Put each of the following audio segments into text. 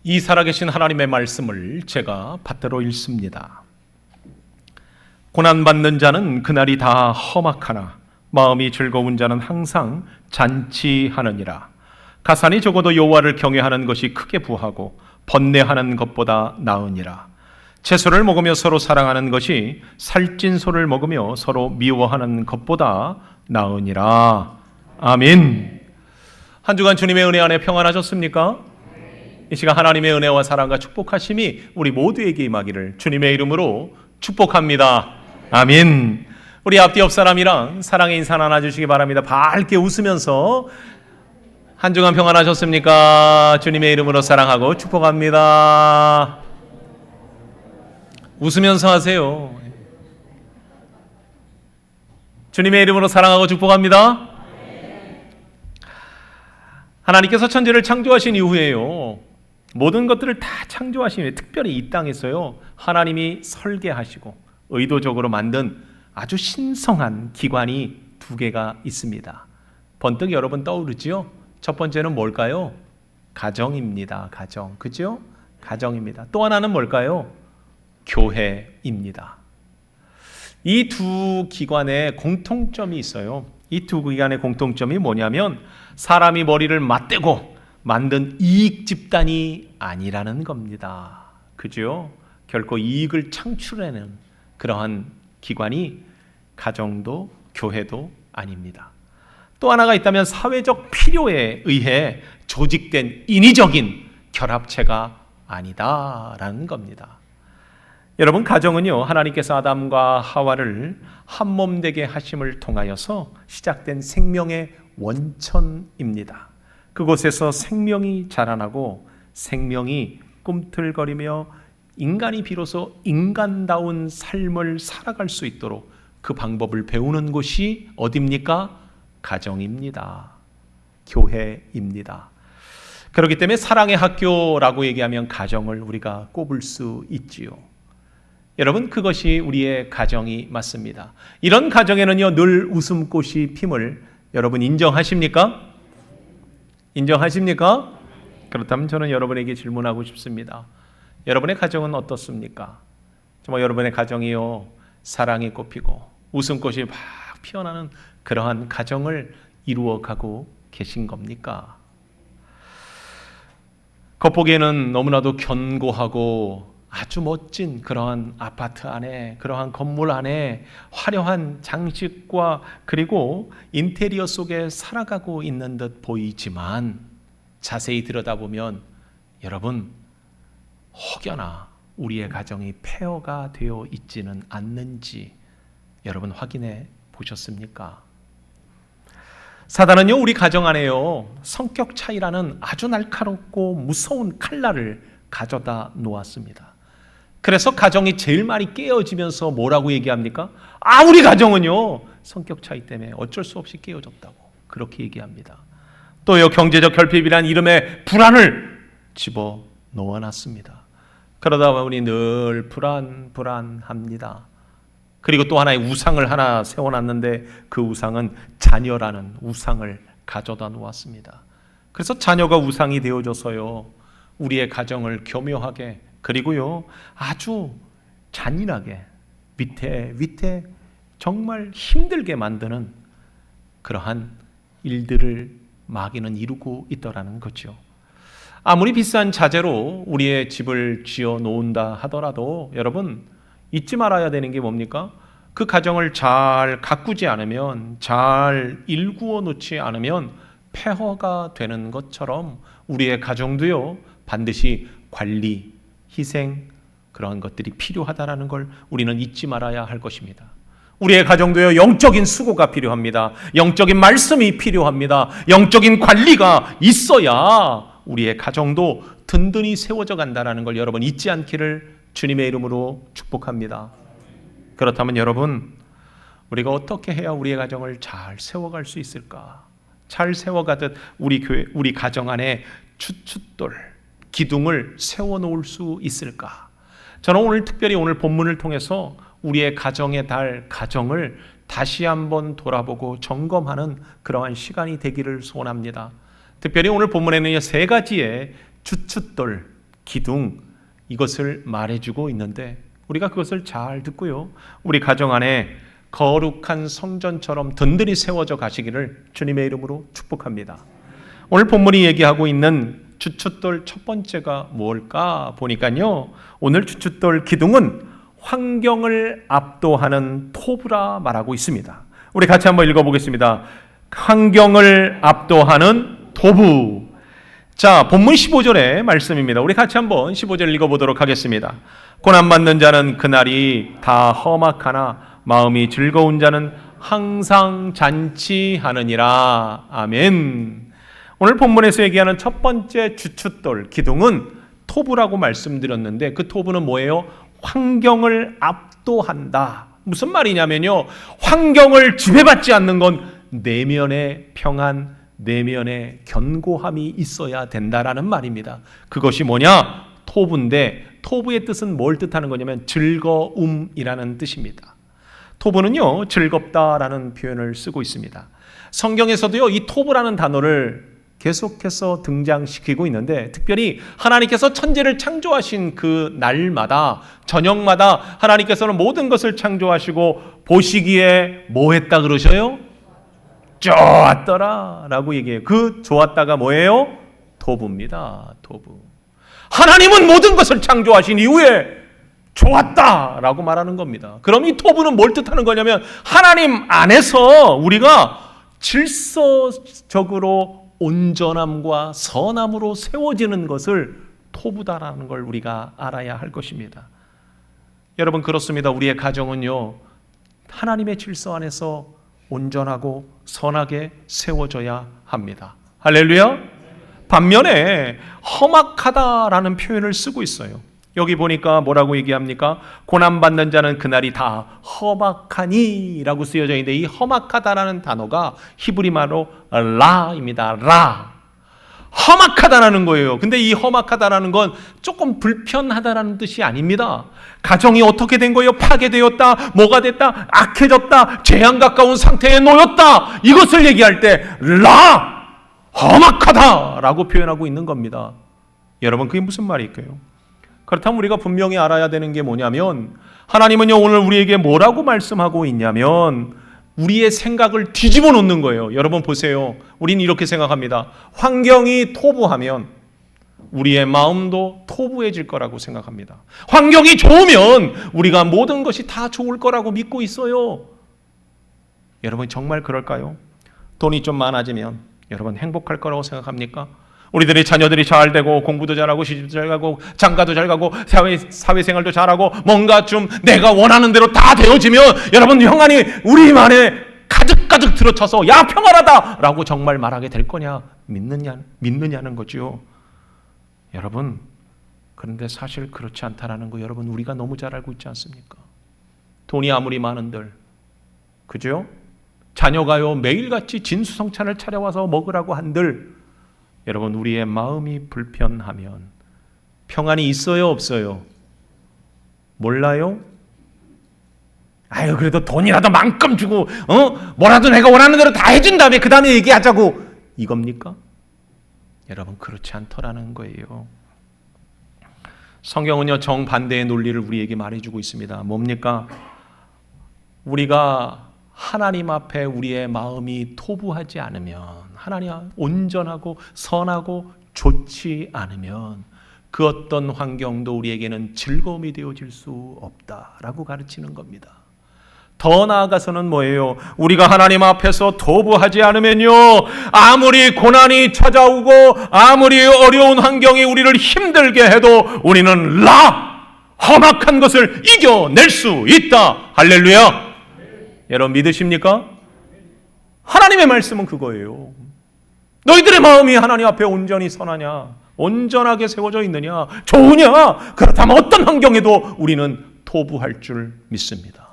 이 살아계신 하나님의 말씀을 제가 받들어 읽습니다. 고난받는 자는 그날이 다 험악하나 마음이 즐거운 자는 항상 잔치하느니라. 가산이 적어도 여호와를 경외하는 것이 크게 부하고 번뇌하는 것보다 나으니라. 채소를 먹으며 서로 사랑하는 것이 살찐 소를 먹으며 서로 미워하는 것보다 나으니라. 아멘. 한 주간 주님의 은혜 안에 평안하셨습니까? 이 시간 하나님의 은혜와 사랑과 축복하심이 우리 모두에게 임하기를 주님의 이름으로 축복합니다. 아멘. 우리 앞뒤 옆 사람이랑 사랑의 인사 나눠주시기 바랍니다. 밝게 웃으면서 한 주간 평안하셨습니까? 주님의 이름으로 사랑하고 축복합니다. 웃으면서 하세요. 주님의 이름으로 사랑하고 축복합니다. 하나님께서 천지를 창조하신 이후에요, 모든 것들을 다 창조하신 후에 특별히 이 땅에서요, 하나님이 설계하시고 의도적으로 만든 아주 신성한 기관이 두 개가 있습니다. 번뜩 여러분 떠오르지요? 첫 번째는 뭘까요? 가정입니다. 가정. 그죠? 가정입니다. 또 하나는 뭘까요? 교회입니다. 이 두 기관에 공통점이 있어요. 이 두 기관의 공통점이 뭐냐면 사람이 머리를 맞대고 만든 이익 집단이 아니라는 겁니다. 그죠? 결코 이익을 창출하는 그러한 기관이 가정도 교회도 아닙니다. 또 하나가 있다면 사회적 필요에 의해 조직된 인위적인 결합체가 아니다라는 겁니다. 여러분, 가정은요, 하나님께서 아담과 하와를 한 몸 되게 하심을 통하여서 시작된 생명의 원천입니다. 그곳에서 생명이 자라나고 생명이 꿈틀거리며 인간이 비로소 인간다운 삶을 살아갈 수 있도록 그 방법을 배우는 곳이 어디입니까? 가정입니다. 교회입니다. 그렇기 때문에 사랑의 학교라고 얘기하면 가정을 우리가 꼽을 수 있지요. 여러분, 그것이 우리의 가정이 맞습니다. 이런 가정에는요, 늘 웃음꽃이 핌을 여러분 인정하십니까? 인정하십니까? 그렇다면 저는 여러분에게 질문하고 싶습니다. 여러분의 가정은 어떻습니까? 정말 여러분의 가정이요, 사랑이 꽃피고 웃음꽃이 막 피어나는 그러한 가정을 이루어가고 계신 겁니까? 겉보기에는 너무나도 견고하고 아주 멋진 그러한 아파트 안에, 그러한 건물 안에 화려한 장식과 그리고 인테리어 속에 살아가고 있는 듯 보이지만 자세히 들여다보면 여러분, 혹여나 우리의 가정이 폐허가 되어 있지는 않는지 여러분 확인해 보셨습니까? 사단은요, 우리 가정 안에요, 성격 차이라는 아주 날카롭고 무서운 칼날을 가져다 놓았습니다. 그래서 가정이 제일 많이 깨어지면서 뭐라고 얘기합니까? 우리 가정은요, 성격 차이 때문에 어쩔 수 없이 깨어졌다고 그렇게 얘기합니다. 또요, 경제적 결핍이란 이름의 불안을 집어 넣어놨습니다. 그러다 보니 늘 불안합니다. 그리고 또 하나의 우상을 하나 세워놨는데 그 우상은 자녀라는 우상을 가져다 놓았습니다. 그래서 자녀가 우상이 되어져서요, 우리의 가정을 교묘하게, 그리고요, 아주 잔인하게 위태 정말 힘들게 만드는 그러한 일들을 마귀는 이루고 있더라는 거죠. 아무리 비싼 자재로 우리의 집을 지어 놓은다 하더라도 여러분, 잊지 말아야 되는 게 뭡니까? 그 가정을 잘 가꾸지 않으면, 잘 일구어 놓지 않으면 폐허가 되는 것처럼 우리의 가정도요, 반드시 관리, 희생, 그러한 것들이 필요하다는 걸 우리는 잊지 말아야 할 것입니다. 우리의 가정도요, 영적인 수고가 필요합니다. 영적인 말씀이 필요합니다. 영적인 관리가 있어야 우리의 가정도 든든히 세워져 간다는 걸 여러분 잊지 않기를 주님의 이름으로 축복합니다. 그렇다면 여러분, 우리가 어떻게 해야 우리의 가정을 잘 세워갈 수 있을까? 잘 세워가듯 우리 교회, 우리 가정 안에 추춧돌, 기둥을 세워놓을 수 있을까? 저는 오늘 특별히 오늘 본문을 통해서 우리의 가정의 달, 가정을 다시 한번 돌아보고 점검하는 그러한 시간이 되기를 소원합니다. 특별히 오늘 본문에는 세 가지의 추춧돌, 기둥, 이것을 말해주고 있는데 우리가 그것을 잘 듣고요, 우리 가정 안에 거룩한 성전처럼 든든히 세워져 가시기를 주님의 이름으로 축복합니다. 오늘 본문이 얘기하고 있는 주춧돌 첫 번째가 뭘까 보니까요, 오늘 주춧돌 기둥은 환경을 압도하는 토부라 말하고 있습니다. 우리 같이 한번 읽어보겠습니다. 환경을 압도하는 토부. 자, 본문 15절의 말씀입니다. 우리 같이 한번 15절 읽어보도록 하겠습니다. 고난받는 자는 그날이 다 험악하나 마음이 즐거운 자는 항상 잔치하느니라. 아멘. 오늘 본문에서 얘기하는 첫 번째 주춧돌 기둥은 토부라고 말씀드렸는데, 그 토부는 뭐예요? 환경을 압도한다. 무슨 말이냐면요, 환경을 지배받지 않는 건 내면의 평안, 내면의 견고함이 있어야 된다라는 말입니다. 그것이 뭐냐? 토부인데, 토부의 뜻은 뭘 뜻하는 거냐면 즐거움이라는 뜻입니다. 토부는요, 즐겁다라는 표현을 쓰고 있습니다. 성경에서도요, 이 토부라는 단어를 계속해서 등장시키고 있는데, 특별히 하나님께서 천지를 창조하신 그 날마다, 저녁마다 하나님께서는 모든 것을 창조하시고 보시기에 뭐 했다 그러셔요? 좋았더라 라고 얘기해요. 그 좋았다가 뭐예요? 토부입니다. 토부. 하나님은 모든 것을 창조하신 이후에 좋았다 라고 말하는 겁니다. 그럼 이 토부는 뭘 뜻하는 거냐면, 하나님 안에서 우리가 질서적으로 온전함과 선함으로 세워지는 것을 토부다라는 걸 우리가 알아야 할 것입니다. 여러분, 그렇습니다. 우리의 가정은요, 하나님의 질서 안에서 온전하고 선하게 세워져야 합니다. 할렐루야. 반면에 험악하다라는 표현을 쓰고 있어요. 여기 보니까 뭐라고 얘기합니까? 고난받는 자는 그날이 다 험악하니 라고 쓰여져 있는데, 이 험악하다라는 단어가 히브리 말로 라입니다. 라. 험악하다라는 거예요. 근데 이 험악하다라는 건 조금 불편하다라는 뜻이 아닙니다. 가정이 어떻게 된 거예요? 파괴되었다, 뭐가 됐다, 악해졌다, 재앙 가까운 상태에 놓였다, 이것을 얘기할 때 라, 험악하다라고 표현하고 있는 겁니다. 여러분, 그게 무슨 말일까요? 그렇다면 우리가 분명히 알아야 되는 게 뭐냐면, 하나님은요, 오늘 우리에게 뭐라고 말씀하고 있냐면 우리의 생각을 뒤집어 놓는 거예요. 여러분 보세요. 우리는 이렇게 생각합니다. 환경이 토부하면 우리의 마음도 토부해질 거라고 생각합니다. 환경이 좋으면 우리가 모든 것이 다 좋을 거라고 믿고 있어요. 여러분, 정말 그럴까요? 돈이 좀 많아지면 여러분 행복할 거라고 생각합니까? 우리들의 자녀들이 잘 되고 공부도 잘하고 시집도 잘 가고 장가도 잘 가고 사회생활도 잘하고 뭔가 좀 내가 원하는 대로 다 되어지면 여러분, 평안이 우리 안에 가득가득 들어차서 야, 평안하다라고 정말 말하게 될 거냐, 믿느냐는 거죠. 여러분, 그런데 사실 그렇지 않다라는 거 여러분, 우리가 너무 잘 알고 있지 않습니까? 돈이 아무리 많은들, 그죠? 자녀가요 매일같이 진수성찬을 차려와서 먹으라고 한들, 여러분, 우리의 마음이 불편하면 평안이 있어요, 없어요? 몰라요? 아유, 그래도 돈이라도 만큼 주고 뭐라도 내가 원하는 대로 다 해준 다음에 그 다음에 얘기하자고, 이겁니까? 여러분, 그렇지 않더라는 거예요. 성경은요, 정반대의 논리를 우리에게 말해주고 있습니다. 뭡니까? 우리가 하나님 앞에 우리의 마음이 토부하지 않으면, 하나님 온전하고 선하고 좋지 않으면 그 어떤 환경도 우리에게는 즐거움이 되어질 수 없다라고 가르치는 겁니다. 더 나아가서는 뭐예요? 우리가 하나님 앞에서 토부하지 않으면요, 아무리 고난이 찾아오고 아무리 어려운 환경이 우리를 힘들게 해도 우리는 험악한 것을 이겨낼 수 있다. 할렐루야. 여러분, 믿으십니까? 하나님의 말씀은 그거예요. 너희들의 마음이 하나님 앞에 온전히 선하냐, 온전하게 세워져 있느냐, 좋으냐, 그렇다면 어떤 환경에도 우리는 토부할 줄 믿습니다.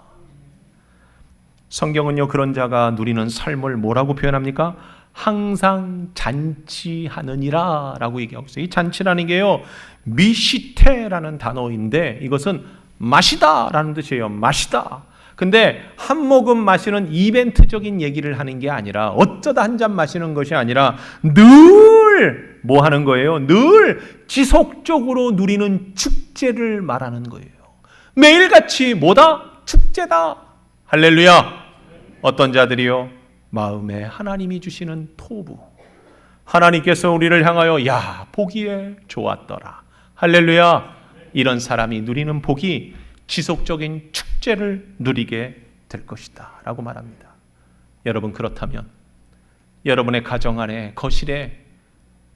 성경은요, 그런 자가 누리는 삶을 뭐라고 표현합니까? 항상 잔치하느니라 라고 얘기하고 있어요. 이 잔치라는 게요, 미시테라는 단어인데 이것은 마시다라는 뜻이에요. 마시다. 근데 한 모금 마시는 이벤트적인 얘기를 하는 게 아니라, 어쩌다 한 잔 마시는 것이 아니라 늘 늘 뭐 하는 거예요? 늘 지속적으로 누리는 축제를 말하는 거예요. 매일같이 뭐다? 축제다. 할렐루야. 어떤 자들이요? 마음에 하나님이 주시는 토부. 하나님께서 우리를 향하여 야 보기에 좋았더라. 할렐루야. 이런 사람이 누리는 복이 지속적인 축제를 누리게 될 것이다 라고 말합니다. 여러분, 그렇다면 여러분의 가정 안에, 거실에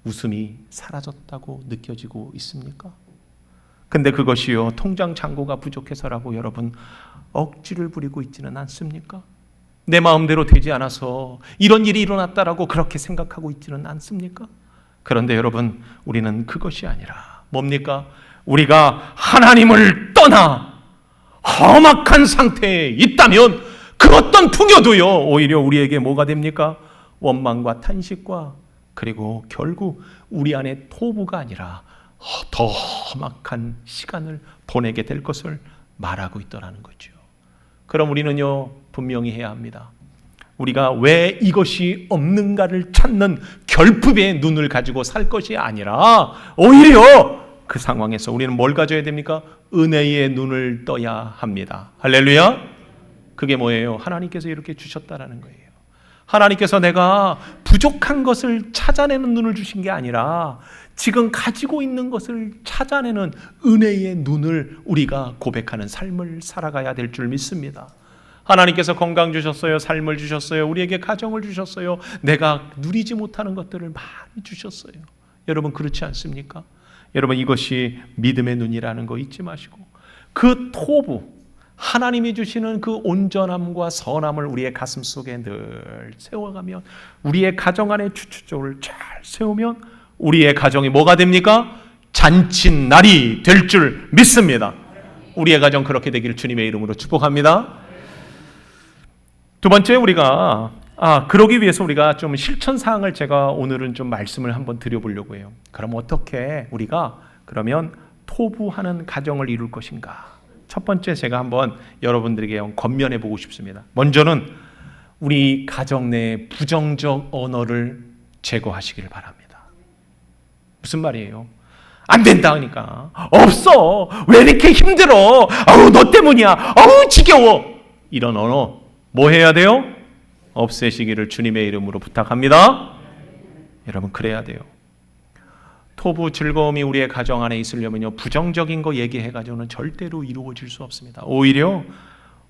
웃음이 사라졌다고 느껴지고 있습니까? 근데 그것이요, 통장 잔고가 부족해서라고 여러분 억지를 부리고 있지는 않습니까? 내 마음대로 되지 않아서 이런 일이 일어났다라고 그렇게 생각하고 있지는 않습니까? 그런데 여러분, 우리는 그것이 아니라 뭡니까? 우리가 하나님을 떠나 험악한 상태에 있다면 그 어떤 풍요도요, 오히려 우리에게 뭐가 됩니까? 원망과 탄식과 그리고 결국 우리 안에 토부가 아니라 더 험악한 시간을 보내게 될 것을 말하고 있더라는 거죠. 그럼 우리는요, 분명히 해야 합니다. 우리가 왜 이것이 없는가를 찾는 결핍의 눈을 가지고 살 것이 아니라 오히려 그 상황에서 우리는 뭘 가져야 됩니까? 은혜의 눈을 떠야 합니다. 할렐루야. 그게 뭐예요? 하나님께서 이렇게 주셨다라는 거예요. 하나님께서 내가 부족한 것을 찾아내는 눈을 주신 게 아니라 지금 가지고 있는 것을 찾아내는 은혜의 눈을 우리가 고백하는 삶을 살아가야 될 줄 믿습니다. 하나님께서 건강 주셨어요. 삶을 주셨어요. 우리에게 가정을 주셨어요. 내가 누리지 못하는 것들을 많이 주셨어요. 여러분, 그렇지 않습니까? 여러분, 이것이 믿음의 눈이라는 거 잊지 마시고 그 토부, 하나님이 주시는 그 온전함과 선함을 우리의 가슴 속에 늘 세워가면, 우리의 가정 안에 추추족을 잘 세우면 우리의 가정이 뭐가 됩니까? 잔칫날이 될 줄 믿습니다. 우리의 가정 그렇게 되기를 주님의 이름으로 축복합니다. 두 번째, 우리가 그러기 위해서 우리가 좀 실천 사항을 제가 오늘은 좀 말씀을 한번 드려보려고 해요. 그럼 어떻게 우리가 그러면 토부하는 가정을 이룰 것인가? 첫 번째, 제가 한번 여러분들에게 권면해 보고 싶습니다. 먼저는 우리 가정 내 부정적 언어를 제거하시기를 바랍니다. 무슨 말이에요? 안 된다 하니까 없어, 왜 이렇게 힘들어, 아우 너 때문이야, 아우 지겨워, 이런 언어 뭐 해야 돼요? 없애시기를 주님의 이름으로 부탁합니다. 여러분, 그래야 돼요. 토부 즐거움이 우리의 가정 안에 있으려면요, 부정적인 거 얘기해가지고는 절대로 이루어질 수 없습니다. 오히려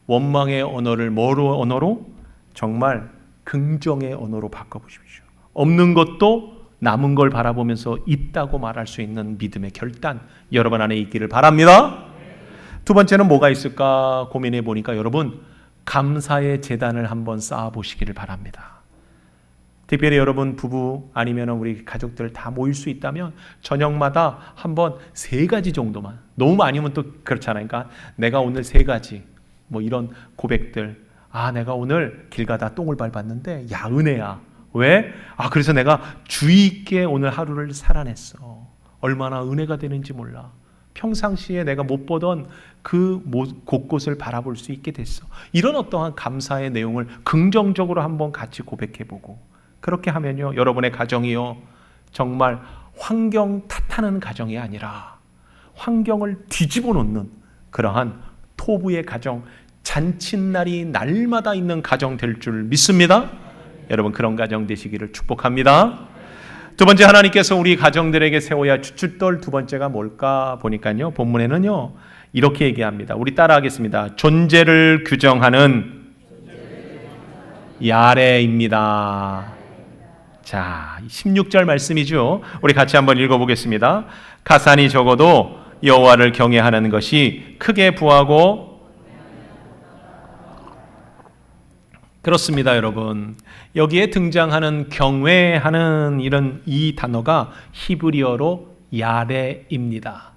원망의 언어를 뭐로 언어로? 정말 긍정의 언어로 바꿔보십시오. 없는 것도 남은 걸 바라보면서 있다고 말할 수 있는 믿음의 결단 여러분 안에 있기를 바랍니다. 두 번째는 뭐가 있을까 고민해 보니까 여러분, 감사의 제단을 한번 쌓아보시기를 바랍니다. 특별히 여러분 부부 아니면 우리 가족들 다 모일 수 있다면 저녁마다 한번 3가지 정도만, 너무 많으면 또 그렇잖아요. 그러니까 내가 오늘 3가지 뭐 이런 고백들, 내가 오늘 길 가다 똥을 밟았는데 야 은혜야. 왜? 그래서 내가 주의 있게 오늘 하루를 살아냈어. 얼마나 은혜가 되는지 몰라. 평상시에 내가 못 보던 그 곳곳을 바라볼 수 있게 됐어. 이런 어떠한 감사의 내용을 긍정적으로 한번 같이 고백해보고, 그렇게 하면요, 여러분의 가정이요, 정말 환경 탓하는 가정이 아니라 환경을 뒤집어 놓는 그러한 토부의 가정, 잔칫날이 날마다 있는 가정 될 줄 믿습니다. 여러분, 그런 가정 되시기를 축복합니다. 두 번째, 하나님께서 우리 가정들에게 세워야 주춧돌 두 번째가 뭘까 보니까요, 본문에는요 이렇게 얘기합니다. 우리 따라하겠습니다. 존재를 규정하는 야레입니다. 자, 16절 말씀이죠. 우리 같이 한번 읽어보겠습니다. 가산이 적어도 여호와를 경외하는 것이 크게 부하고, 그렇습니다, 여러분. 여기에 등장하는 경외하는 이 단어가 히브리어로 야레입니다.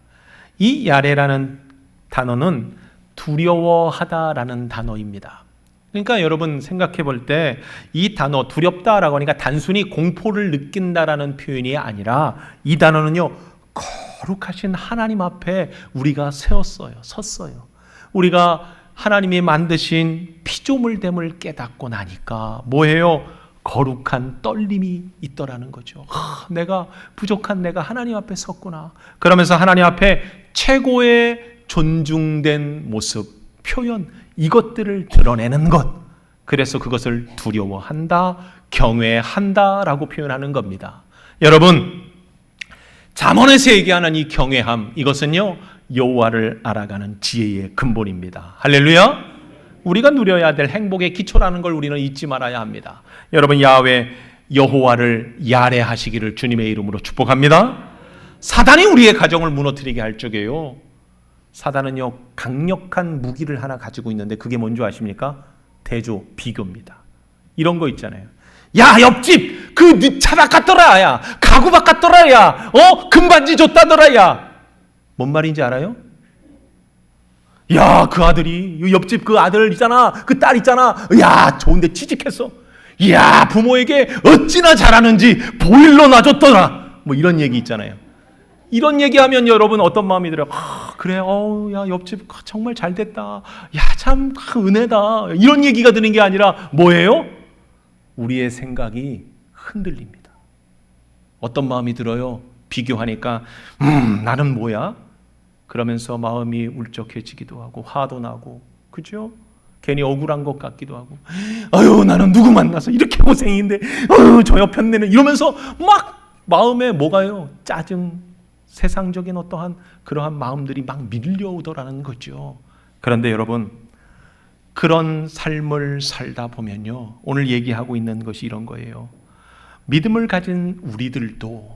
이 야레라는 단어는 두려워하다라는 단어입니다. 그러니까 여러분 생각해 볼 때 이 단어 두렵다라고 하니까 단순히 공포를 느낀다라는 표현이 아니라 이 단어는요, 거룩하신 하나님 앞에 우리가 섰어요. 우리가 하나님이 만드신 피조물됨을 깨닫고 나니까 뭐예요? 거룩한 떨림이 있더라는 거죠. 내가 부족한 내가 하나님 앞에 섰구나. 그러면서 하나님 앞에 최고의 존중된 모습, 표현, 이것들을 드러내는 것. 그래서 그것을 두려워한다, 경외한다라고 표현하는 겁니다. 여러분, 잠언에서 얘기하는 이 경외함, 이것은요 여호와를 알아가는 지혜의 근본입니다. 할렐루야. 우리가 누려야 될 행복의 기초라는 걸 우리는 잊지 말아야 합니다. 여러분, 야훼 여호와를 야레하시기를 주님의 이름으로 축복합니다. 사단이 우리의 가정을 무너뜨리게 할 적에요, 사단은요 강력한 무기를 하나 가지고 있는데 그게 뭔지 아십니까? 대조, 비교입니다. 이런 거 있잖아요. 야, 옆집 그 차 바꿨더라, 야 가구 바꿨더라, 야 금반지 줬다더라, 야. 뭔 말인지 알아요? 야, 그 아들이, 옆집 그 아들 있잖아, 그 딸 있잖아, 야 좋은데 취직했어. 야, 부모에게 어찌나 잘하는지 보일러 놔줬더라. 뭐 이런 얘기 있잖아요. 이런 얘기하면 여러분 어떤 마음이 들어요? 그래, 야 옆집 정말 잘 됐다, 야 참 은혜다, 이런 얘기가 드는 게 아니라 뭐예요? 우리의 생각이 흔들립니다. 어떤 마음이 들어요? 비교하니까 나는 뭐야? 그러면서 마음이 울적해지기도 하고 화도 나고, 그죠? 괜히 억울한 것 같기도 하고, 아유 나는 누구 만나서 이렇게 고생인데, 아유 저 옆편네는, 이러면서 막 마음에 뭐가요? 짜증, 세상적인 어떠한 그러한 마음들이 막 밀려오더라는 거죠. 그런데 여러분, 그런 삶을 살다 보면요, 오늘 얘기하고 있는 것이 이런 거예요. 믿음을 가진 우리들도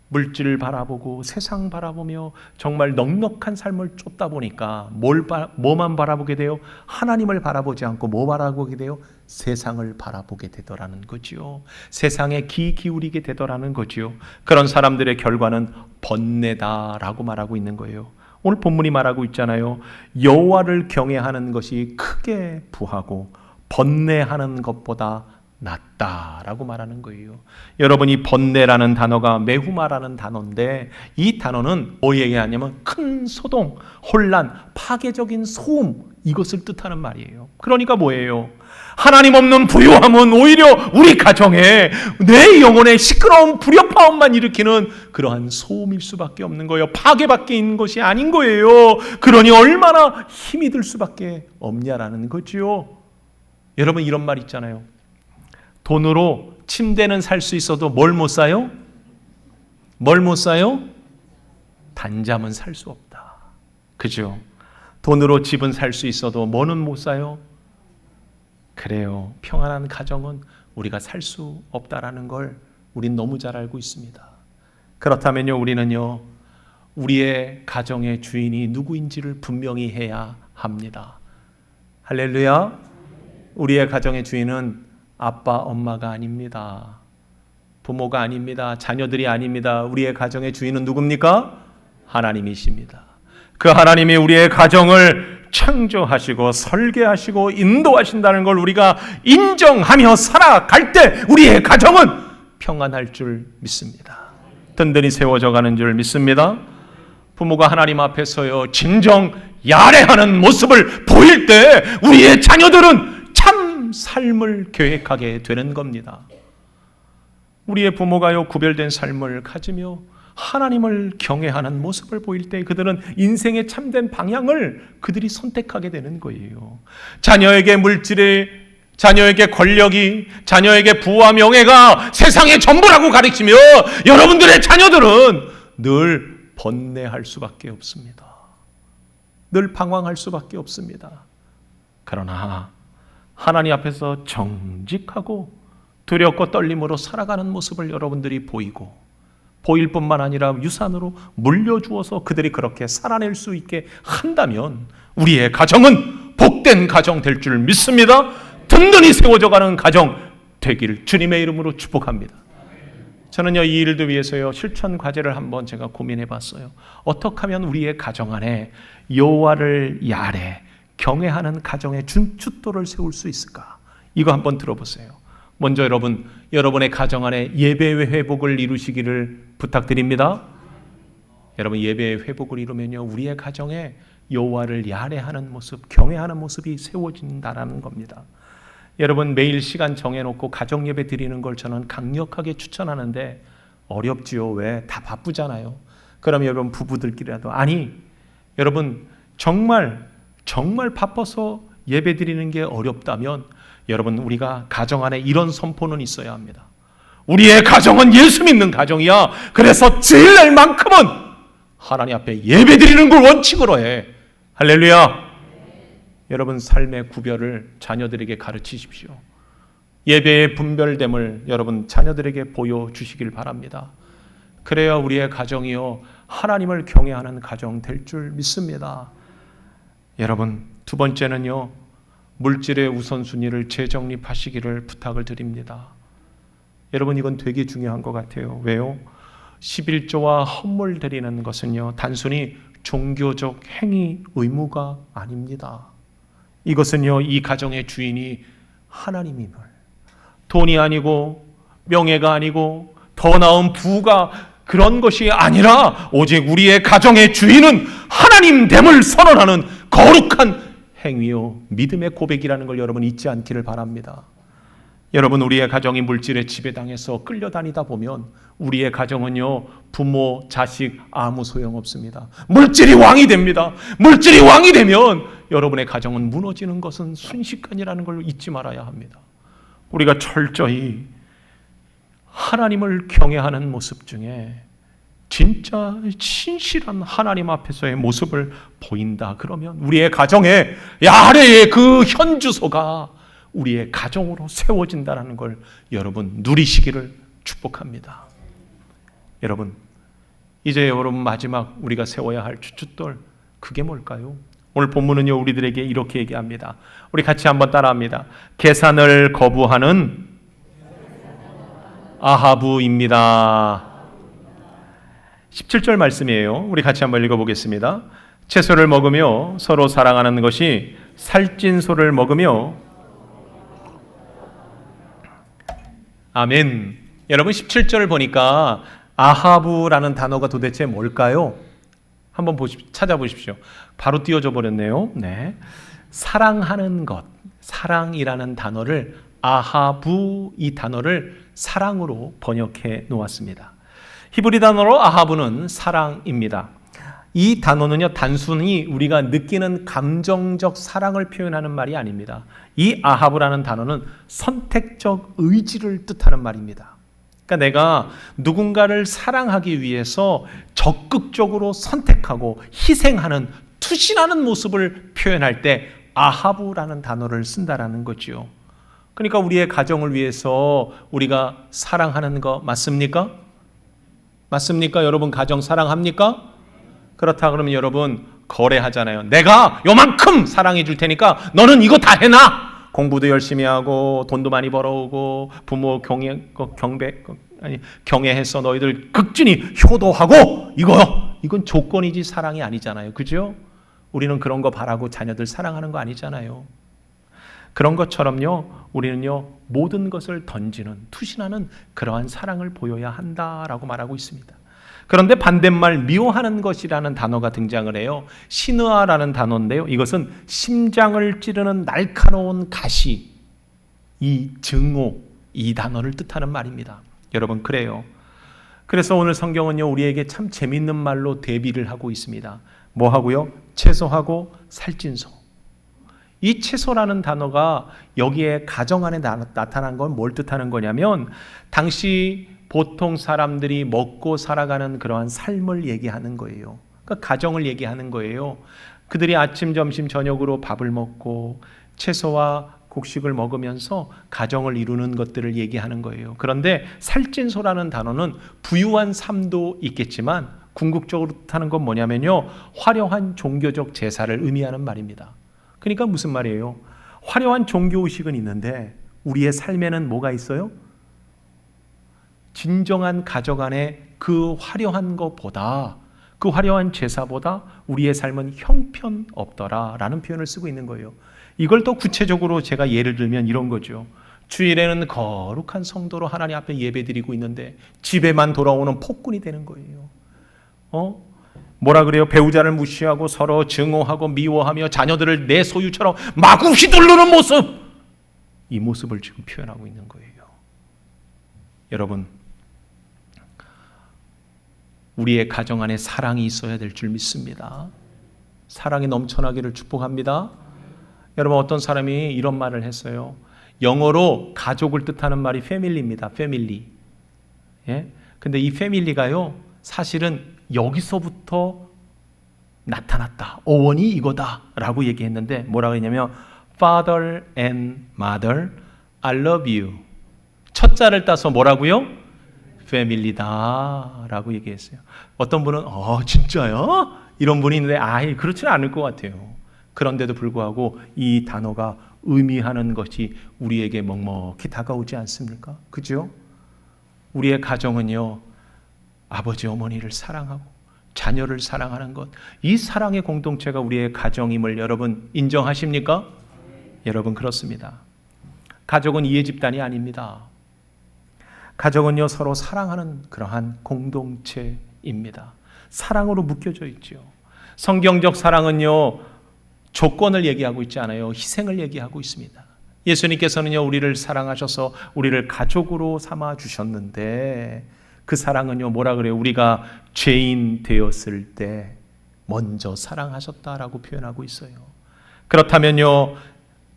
물질을 바라보고 세상 바라보며 정말 넉넉한 삶을 쫓다 보니까 뭐만 바라보게 돼요? 하나님을 바라보지 않고 뭐 바라보게 돼요? 세상을 바라보게 되더라는 거죠. 세상에 귀 기울이게 되더라는 거죠. 그런 사람들의 결과는 번뇌다라고 말하고 있는 거예요. 오늘 본문이 말하고 있잖아요. 여호와를 경외하는 것이 크게 부하고 번뇌하는 것보다 낫다라고 말하는 거예요. 여러분, 이 번뇌라는 단어가 메후마라는 단어인데, 이 단어는 뭐 얘기하냐면 큰 소동, 혼란, 파괴적인 소음, 이것을 뜻하는 말이에요. 그러니까 뭐예요? 하나님 없는 부유함은 오히려 우리 가정에 내 영혼의 시끄러운 불협화음만 일으키는 그러한 소음일 수밖에 없는 거예요. 파괴밖에 있는 것이 아닌 거예요. 그러니 얼마나 힘이 들 수밖에 없냐라는 거지요. 여러분, 이런 말 있잖아요. 돈으로 침대는 살 수 있어도 뭘 못 사요? 뭘 못 사요? 단잠은 살 수 없다. 그죠? 돈으로 집은 살 수 있어도 뭐는 못 사요? 그래요. 평안한 가정은 우리가 살 수 없다라는 걸 우린 너무 잘 알고 있습니다. 그렇다면요, 우리는요, 우리의 가정의 주인이 누구인지를 분명히 해야 합니다. 할렐루야. 우리의 가정의 주인은 아빠, 엄마가 아닙니다. 부모가 아닙니다. 자녀들이 아닙니다. 우리의 가정의 주인은 누굽니까? 하나님이십니다. 그 하나님이 우리의 가정을 창조하시고 설계하시고 인도하신다는 걸 우리가 인정하며 살아갈 때 우리의 가정은 평안할 줄 믿습니다. 든든히 세워져 가는 줄 믿습니다. 부모가 하나님 앞에 서요 진정 야레하는 모습을 보일 때 우리의 자녀들은 참 삶을 계획하게 되는 겁니다. 우리의 부모가요 구별된 삶을 가지며 하나님을 경외하는 모습을 보일 때 그들은 인생의 참된 방향을 그들이 선택하게 되는 거예요. 자녀에게 물질이, 자녀에게 권력이, 자녀에게 부와 명예가 세상의 전부라고 가르치며 여러분들의 자녀들은 늘 번뇌할 수밖에 없습니다. 늘 방황할 수밖에 없습니다. 그러나 하나님 앞에서 정직하고 두렵고 떨림으로 살아가는 모습을 여러분들이 보일 뿐만 아니라 유산으로 물려주어서 그들이 그렇게 살아낼 수 있게 한다면 우리의 가정은 복된 가정 될 줄 믿습니다. 든든히 세워져가는 가정 되기를 주님의 이름으로 축복합니다. 저는요 이 일들 위해서요 실천 과제를 한번 제가 고민해 봤어요. 어떻게 하면 우리의 가정 안에 여호와를 야래 경외하는 가정의 준춧돌을 세울 수 있을까? 이거 한번 들어보세요. 먼저 여러분의 가정 안에 예배의 회복을 이루시기를 부탁드립니다. 여러분 예배의 회복을 이루면요 우리의 가정에 여호와를 야래하는 모습, 경외하는 모습이 세워진다라는 겁니다. 여러분 매일 시간 정해놓고 가정예배 드리는 걸 저는 강력하게 추천하는데 어렵지요. 왜? 다 바쁘잖아요. 그럼 여러분 부부들끼리라도 아니 여러분 정말 바빠서 예배 드리는 게 어렵다면 여러분 우리가 가정 안에 이런 선포는 있어야 합니다. 우리의 가정은 예수 믿는 가정이야. 그래서 제일 날 만큼은 하나님 앞에 예배 드리는 걸 원칙으로 해. 할렐루야. 여러분 삶의 구별을 자녀들에게 가르치십시오. 예배의 분별됨을 여러분 자녀들에게 보여주시길 바랍니다. 그래야 우리의 가정이요 하나님을 경외하는 가정 될 줄 믿습니다. 여러분 두 번째는요 물질의 우선순위를 재정립하시기를 부탁을 드립니다. 여러분 이건 되게 중요한 것 같아요. 왜요? 11조와 헌물 드리는 것은요 단순히 종교적 행위 의무가 아닙니다. 이것은요 이 가정의 주인이 하나님임을, 돈이 아니고 명예가 아니고 더 나은 부가 그런 것이 아니라 오직 우리의 가정의 주인은 하나님됨을 선언하는 거룩한 행위요 믿음의 고백이라는 걸 여러분 잊지 않기를 바랍니다. 여러분 우리의 가정이 물질의 지배당해서 끌려다니다 보면 우리의 가정은요 부모, 자식 아무 소용없습니다. 물질이 왕이 됩니다. 물질이 왕이 되면 여러분의 가정은 무너지는 것은 순식간이라는 걸 잊지 말아야 합니다. 우리가 철저히 하나님을 경외하는 모습 중에 진짜 신실한 하나님 앞에서의 모습을 보인다 그러면 우리의 가정의 아래의 그 현주소가 우리의 가정으로 세워진다는 걸 여러분 누리시기를 축복합니다. 여러분 이제 여러분 마지막 우리가 세워야 할 주춧돌 그게 뭘까요? 오늘 본문은요 우리들에게 이렇게 얘기합니다. 우리 같이 한번 따라합니다. 계산을 거부하는 아하부입니다. 17절 말씀이에요. 우리 같이 한번 읽어보겠습니다. 채소를 먹으며 서로 사랑하는 것이 살찐 소를 먹으며 아멘. 여러분 17절을 보니까 아하부라는 단어가 도대체 뭘까요? 한번 찾아보십시오. 바로 띄워져 버렸네요. 네. 사랑하는 것, 사랑이라는 단어를 아하부 이 단어를 사랑으로 번역해 놓았습니다. 히브리 단어로 아하부는 사랑입니다. 이 단어는요 단순히 우리가 느끼는 감정적 사랑을 표현하는 말이 아닙니다. 이 아하부라는 단어는 선택적 의지를 뜻하는 말입니다. 그러니까 내가 누군가를 사랑하기 위해서 적극적으로 선택하고 희생하는 투신하는 모습을 표현할 때 아하부라는 단어를 쓴다라는 거죠. 그러니까 우리의 가정을 위해서 우리가 사랑하는 거 맞습니까? 맞습니까? 여러분 가정 사랑합니까? 그렇다 그러면 여러분 거래하잖아요. 내가 요만큼 사랑해 줄 테니까 너는 이거 다 해놔. 공부도 열심히 하고 돈도 많이 벌어오고 부모 경애해서 너희들 극진히 효도하고 이건 조건이지 사랑이 아니잖아요. 그죠? 우리는 그런 거 바라고 자녀들 사랑하는 거 아니잖아요. 그런 것처럼요 우리는요 모든 것을 던지는 투신하는 그러한 사랑을 보여야 한다라고 말하고 있습니다. 그런데 반대말 미워하는 것이라는 단어가 등장을 해요. 시느아라는 단어인데요. 이것은 심장을 찌르는 날카로운 가시, 이 증오, 이 단어를 뜻하는 말입니다. 여러분 그래요. 그래서 오늘 성경은요 우리에게 참 재밌는 말로 대비를 하고 있습니다. 뭐 하고요? 채소하고 살찐소. 이 채소라는 단어가 여기에 가정 안에 나타난 건 뭘 뜻하는 거냐면 당시 보통 사람들이 먹고 살아가는 그러한 삶을 얘기하는 거예요. 그러니까 가정을 얘기하는 거예요. 그들이 아침, 점심, 저녁으로 밥을 먹고 채소와 곡식을 먹으면서 가정을 이루는 것들을 얘기하는 거예요. 그런데 살찐소라는 단어는 부유한 삶도 있겠지만 궁극적으로 뜻하는 건 뭐냐면요 화려한 종교적 제사를 의미하는 말입니다. 그러니까 무슨 말이에요? 화려한 종교의식은 있는데 우리의 삶에는 뭐가 있어요? 진정한 가정 안에 그 화려한 것보다 그 화려한 제사보다 우리의 삶은 형편없더라 라는 표현을 쓰고 있는 거예요. 이걸 더 구체적으로 제가 예를 들면 이런 거죠. 주일에는 거룩한 성도로 하나님 앞에 예배드리고 있는데 집에만 돌아오는 폭군이 되는 거예요. 뭐라 그래요? 배우자를 무시하고 서로 증오하고 미워하며 자녀들을 내 소유처럼 마구 휘두르는 모습. 이 모습을 지금 표현하고 있는 거예요. 여러분, 우리의 가정 안에 사랑이 있어야 될 줄 믿습니다. 사랑이 넘쳐나기를 축복합니다. 여러분, 어떤 사람이 이런 말을 했어요. 영어로 가족을 뜻하는 말이 패밀리입니다. 패밀리. 예? 근데 이 패밀리가요, 사실은 여기서부터 나타났다. 어원이 이거다. 라고 얘기했는데, 뭐라고 했냐면, Father and Mother, I love you. 첫 자를 따서 뭐라고요? 패밀리다. 라고 얘기했어요. 어떤 분은, 진짜요? 이런 분이 있는데, 그렇지는 않을 것 같아요. 그런데도 불구하고 이 단어가 의미하는 것이 우리에게 먹먹히 다가오지 않습니까? 그죠? 우리의 가정은요, 아버지 어머니를 사랑하고 자녀를 사랑하는 것, 이 사랑의 공동체가 우리의 가정임을 여러분 인정하십니까? 여러분, 그렇습니다. 가족은 이해 집단이 아닙니다. 가족은요, 서로 사랑하는 그러한 공동체입니다. 사랑으로 묶여져 있죠. 성경적 사랑은요, 조건을 얘기하고 있지 않아요. 희생을 얘기하고 있습니다. 예수님께서는요, 우리를 사랑하셔서 우리를 가족으로 삼아 주셨는데, 그 사랑은요, 뭐라 그래요? 우리가 죄인 되었을 때 먼저 사랑하셨다라고 표현하고 있어요. 그렇다면요,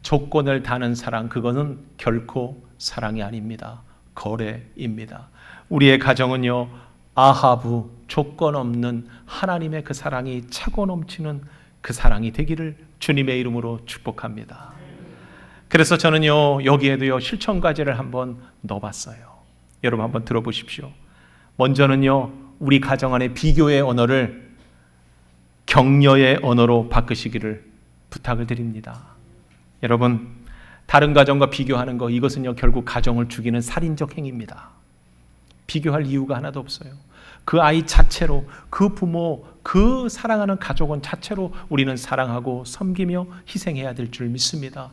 조건을 다는 사랑, 그거는 결코 사랑이 아닙니다. 거래입니다. 우리의 가정은요, 아하부, 조건 없는 하나님의 그 사랑이 차고 넘치는 그 사랑이 되기를 주님의 이름으로 축복합니다. 그래서 저는요, 여기에도요, 실천과제를 한번 넣어봤어요. 여러분 한번 들어보십시오. 먼저는요, 우리 가정 안에 비교의 언어를 격려의 언어로 바꾸시기를 부탁을 드립니다. 여러분, 다른 가정과 비교하는 거, 이것은요, 결국 가정을 죽이는 살인적 행위입니다. 비교할 이유가 하나도 없어요. 그 아이 자체로, 그 부모, 그 사랑하는 가족은 자체로 우리는 사랑하고 섬기며 희생해야 될 줄 믿습니다.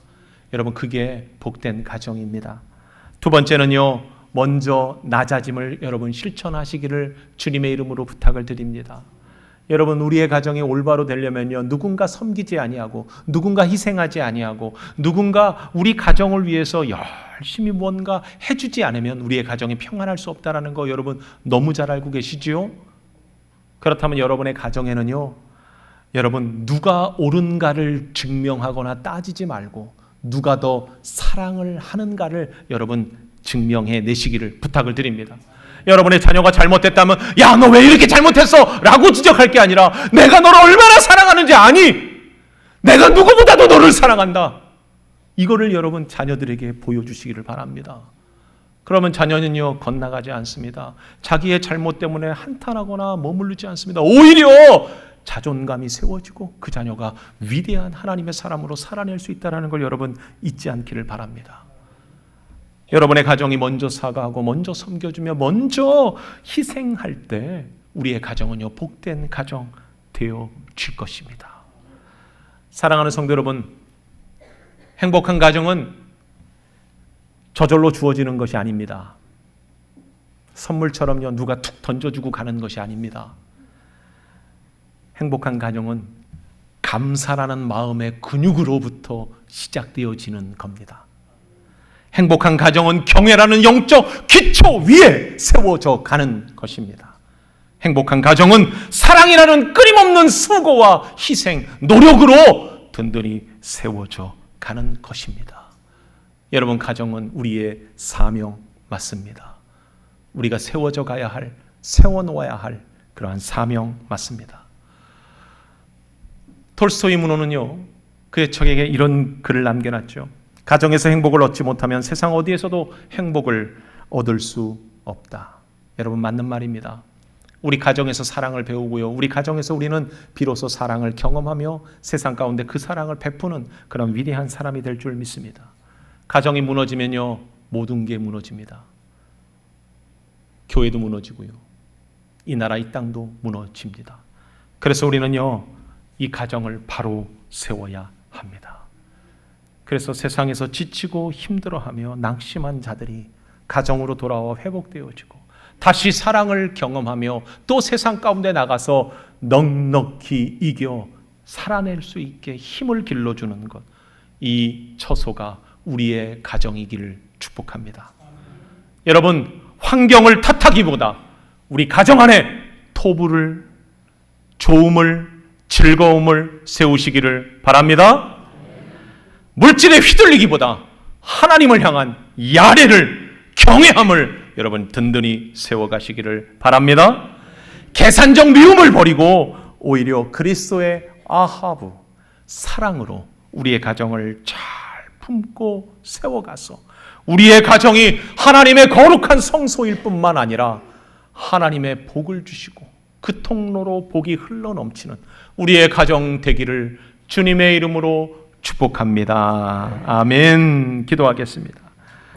여러분, 그게 복된 가정입니다. 두 번째는요, 먼저 낮아짐을 여러분 실천하시기를 주님의 이름으로 부탁을 드립니다. 여러분, 우리의 가정이 올바로 되려면요, 누군가 섬기지 아니하고, 누군가 희생하지 아니하고, 누군가 우리 가정을 위해서 열심히 뭔가 해주지 않으면 우리의 가정이 평안할 수 없다는 거 여러분 너무 잘 알고 계시지요? 그렇다면 여러분의 가정에는요, 여러분 누가 옳은가를 증명하거나 따지지 말고 누가 더 사랑을 하는가를 여러분 증명해 내시기를 부탁을 드립니다. 여러분의 자녀가 잘못했다면, 야, 너 왜 이렇게 잘못했어? 라고 지적할 게 아니라, 내가 너를 얼마나 사랑하는지 아니? 내가 누구보다도 너를 사랑한다. 이거를 여러분 자녀들에게 보여주시기를 바랍니다. 그러면 자녀는요, 건너가지 않습니다. 자기의 잘못 때문에 한탄하거나 머무르지 않습니다. 오히려 자존감이 세워지고 그 자녀가 위대한 하나님의 사람으로 살아낼 수 있다는 걸 여러분 잊지 않기를 바랍니다. 여러분의 가정이 먼저 사과하고 먼저 섬겨주며 먼저 희생할 때 우리의 가정은요, 복된 가정 되어질 것입니다. 사랑하는 성도 여러분, 행복한 가정은 저절로 주어지는 것이 아닙니다. 선물처럼요, 누가 툭 던져주고 가는 것이 아닙니다. 행복한 가정은 감사라는 마음의 근육으로부터 시작되어지는 겁니다. 행복한 가정은 경외라는 영적 기초 위에 세워져 가는 것입니다. 행복한 가정은 사랑이라는 끊임없는 수고와 희생, 노력으로 든든히 세워져 가는 것입니다. 여러분, 가정은 우리의 사명 맞습니다. 우리가 세워져 가야 할, 세워놓아야 할 그러한 사명 맞습니다. 톨스토이 문호는요, 그의 적에게 이런 글을 남겨놨죠. 가정에서 행복을 얻지 못하면 세상 어디에서도 행복을 얻을 수 없다. 여러분, 맞는 말입니다. 우리 가정에서 사랑을 배우고요, 우리 가정에서 우리는 비로소 사랑을 경험하며 세상 가운데 그 사랑을 베푸는 그런 위대한 사람이 될 줄 믿습니다. 가정이 무너지면요, 모든 게 무너집니다. 교회도 무너지고요, 이 나라 이 땅도 무너집니다. 그래서 우리는요, 이 가정을 바로 세워야 합니다. 그래서 세상에서 지치고 힘들어하며 낙심한 자들이 가정으로 돌아와 회복되어지고 다시 사랑을 경험하며 또 세상 가운데 나가서 넉넉히 이겨 살아낼 수 있게 힘을 길러주는 것, 이 처소가 우리의 가정이기를 축복합니다. 여러분, 환경을 탓하기보다 우리 가정 안에 토부를, 좋음을, 즐거움을 세우시기를 바랍니다. 물질에 휘둘리기보다 하나님을 향한 야례를, 경외함을 여러분 든든히 세워가시기를 바랍니다. 계산적 미움을 버리고 오히려 그리스도의 아하브, 사랑으로 우리의 가정을 잘 품고 세워가서 우리의 가정이 하나님의 거룩한 성소일 뿐만 아니라 하나님의 복을 주시고 그 통로로 복이 흘러넘치는 우리의 가정 되기를 주님의 이름으로 축복합니다. 아멘. 기도하겠습니다.